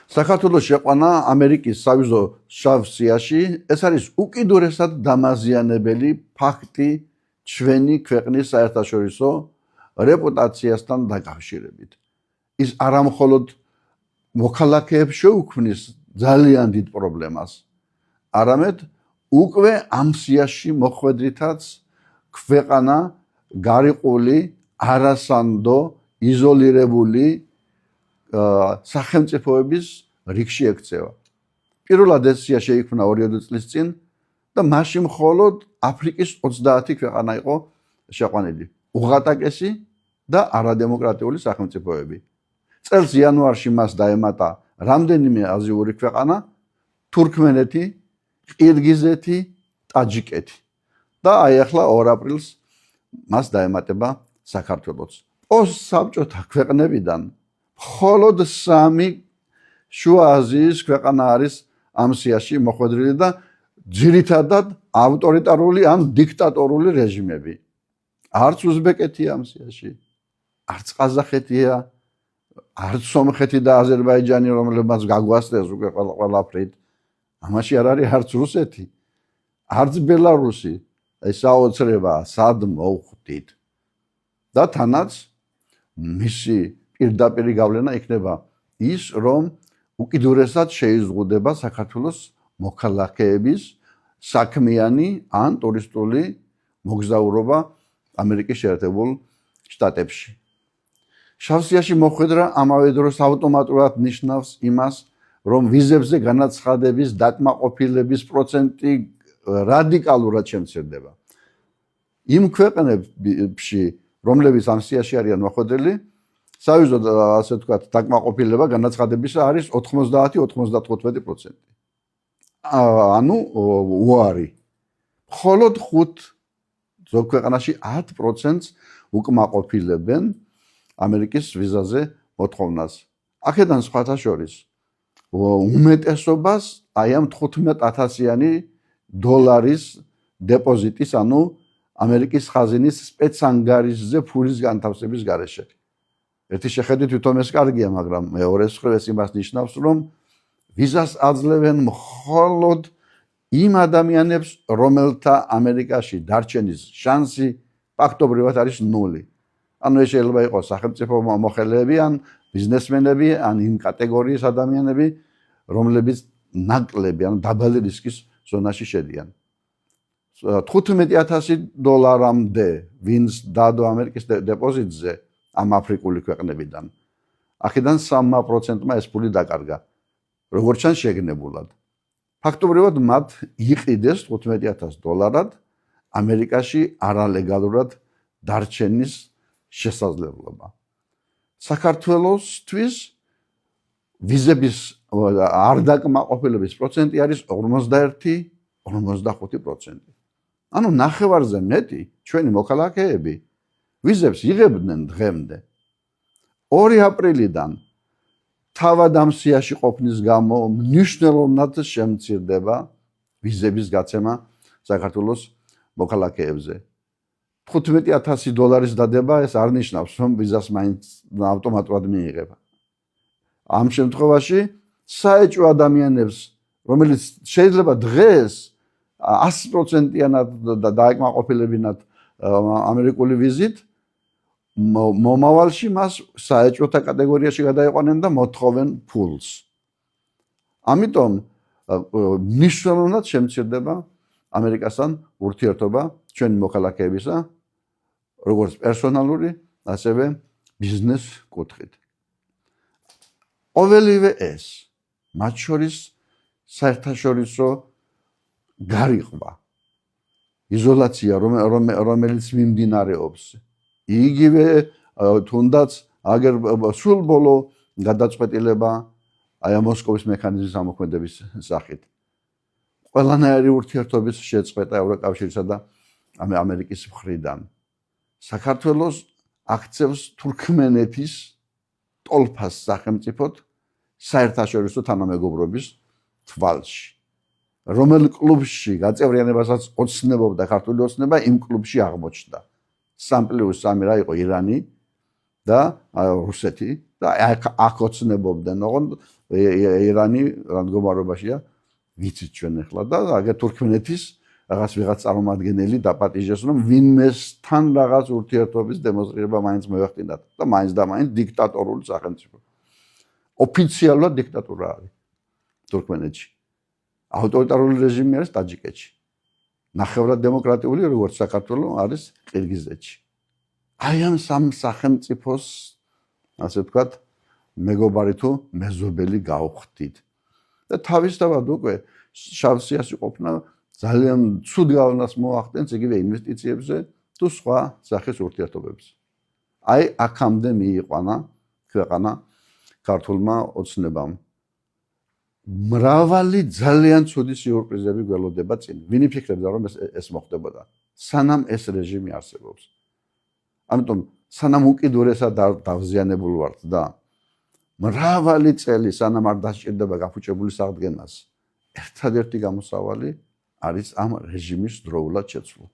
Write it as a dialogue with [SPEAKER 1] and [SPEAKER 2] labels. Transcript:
[SPEAKER 1] საქართველოს შეყვანა ამერიკის სავიზო შავ სიაში ეს არის უკიდურესად დამაზიანებელი ფაქტი ჩვენი ქვეყნის საერთაშორისო რეპუტაციასთან დაკავშირებით. ის არა მხოლოდ მოქალაქეებს შეუქმნის ძალიან დიდ პრობლემას, არამედ უკვე ამ სიაში მოხვედრითაც ქვეყანა გარიყული, არასანდო, იზოლირებული სახელმწიფოების რიგში ექცევა. პირველად ეს სია შეიქმნა 2 წლის წინ და მაშინ მხოლოდ აფრიკის 30 ქვეყანა იყო შეყვანილი. უღატაკესი და არადემოკრატიული სახელმწიფოები. წელს იანვარში მას დაემატა რამდენიმე აზიური ქვეყანა, თურქმენეთი, ყირგიზეთი, ტაჯიკეთი. და აი ახლა 2 აპრილს მას დაემატება საქართველოც. პოსტსაბჭოთა ქვეყნებიდან მხოლოდ 3 შუა აზიის ქვეყანა არის ამ სიაში მოხვედრილი და ძირითადად ავტორიტარული ან დიქტატორული რეჟიმები. არც უზბეკეთია ამ სიაში, არც ყაზახეთია, არც სომხეთი და აზერბაიჯანი, რომლებმაც გაგვასწრეს უკვე ყველაფრით. ამაში არ არის არც რუსეთი, არც ბელარუსი. ეს საოცრებაა, სად მოვხვდით. და თანაც მისი პირდაპირი გავლენა იქნება ის, რომ უკიდურესად შეიზღუდება საქართველოს მოქალაქეების საქმიანი ან ტურისტული მოგზაურობა ამერიკის შეერთებულ შტატებში. შავსიაში მოხვედრა ამავე დროს ავტომატურად ნიშნავს იმას, რომ ვიზებზე განაცხადების დაკმაყოფილების პროცენტი რადიკალურად შემცირდება. იმ ქვეყნებში, რომლებიც ამ სიაში არიან მოხვედრილი, სავიზო ასე ვთქვათ, დაკმაყოფილება განაცხადებისა არის 90-95%. ანუ უარი. მხოლოდ 5 ზოგ ქვეყანაში 10%-ს უკმაყოფილებენ ამერიკის ვიზაზე მოთხოვნას. აქედან სხვათა შორის უმეტესობას აი ამ 15,000-იანი დოლარის დეპოზიტის, ანუ ამერიკის ხაზინის სპეცანგარიშზე ფულის განთავსების გარეშე. ერთი შეხედვით თვითონ ეს კარგია, მაგრამ მეორე მხრივ ეს იმას ნიშნავს, რომ ვიზას აძლევენ მხოლოდ იმ ადამიანებს, რომელთა ამერიკაში დარჩენის შანსი ფაქტობრივად არის 0. ანუ ეს შეიძლება იყოს სახელმწიფო მოხელეები ან ბიზნესმენები, ან იმ კატეგორიის ადამიანები, რომლებიც ნაკლები, ანუ დაბალი რისკის ზონაში შედიან. $15,000-მდე ვინც დადო ამერიკის დეპოზიტზე ამ აფრიკული ქვეყნებიდან. აქედან 3%-მა ეს ფული დაკარგა. როგორც ჩანს შეგნებულად. ფაქტობრივად მათ იყიდეს $15,000 ამერიკაში არალეგალურად დარჩენის შესაძლებლობა. საქართველოსთვის ვიზების არ დაკმაყოფილების პროცენტი არის 41-45%. ანუ ნახევარზე მეტი ჩვენი მოქალაქეები ვიზებს იღებდნენ დღემდე. 2 აპრილიდან თავად ამ სიაში ყოფნის გამო მნიშვნელოვნად შემცირდება ვიზების გაცემა საქართველოს მოქალაქეებზე. $15,000 დადება ეს არ ნიშნავს, რომ ვიზას მაინც ავტომატურად მიიღება. ამ შემთხვევაში საეჭვო ადამიანებს, რომელიც შეიძლება დღეს 100%-იანად დაეკმაყოფილებინათ ამერიკული ვიზით, მომავალში მას საეჭვოთა კატეგორიაში გადაეყვანენ და მოთხოვენ ფულს. ამიტომ მნიშვნელოვნად შემცირდება ამერიკასთან ურთიერთობა ჩვენი მოქალაქეებისა, როგორც პერსონალური, ასევე ბიზნეს კუთხით. ყოველივე ეს, მათ შორის საერთაშორისო გარიყვა, იზოლაცია, რომელიც მიმდინარეობს, იგივე თუნდაც აგერ სულ ბოლო გადაწყვეტილება აი ამ მოსკოვის მექანიზმის ამოქმედების სახით. ყველანაირი ურთიერთობის შეწყვეტა ევროკავშირისა და ამერიკის მხრიდან. საქართველოს აქცევს თურქმენეთის ტოლფას სახელმწიფოდ საერთაშორისო თანამეგობრობის თვალში. რომელ კლუბში გაწევრიანებასაც ოცნებობდა ქართული ოცნება, იმ კლუბში აღმოჩნდა. 3+3 რა იყო ირანი და რუსეთი და აქ ოცნებობდნენ, ოღონდ ირანი რა მდგომარეობაშია ვიცით ჩვენ ახლა და აგერ თურქმენეთის რაღაც ვიღაც წარმომადგენელი დაპატიჟეს, რომ ვინმესთან რაღაც ურთიერთობის დემონსტრირება მაინც მოეხდინათ და მაინც და მაინც დიქტატორული სახელმწიფო. ოფიციალურად დიქტატურა არის თურქმენეთში. ავტორიტარული რეჟიმი არის ტაჯიკეთში. ნახევრად დემოკრატიული, როგორც საქართველოს არის ყირგიზეთში. აი ამ სამ სახელმწიფოს, ასე ვთქვათ, მეგობარი თუ მეზობელი გავხდით. და თავისთავად უკვე შავ სიაში ყოფნა ძალიან ცუდ გავლენას მოახდენს იგივე ინვესტიციებზე თუ სხვა სახის ურთიერთობებზე. აი აქამდე მიიყვანა ქვეყანა ქართულმა ოცნებამ. მრავალი ძალიან ცუდი სიურპრიზები გველოდება წინ. ვინ იფიქრებდა რომ ეს მოხდებოდა? სანამ ეს რეჟიმი არსებობს. ამიტომ სანამ უკიდურესად დავზიანებულ ვართ და მრავალი წელი სანამ არ დასჭირდება გაფუჭებული საღდგენას, ერთადერთი გამოსავალი არის ამ რეჟიმის დროულად შეცვლა.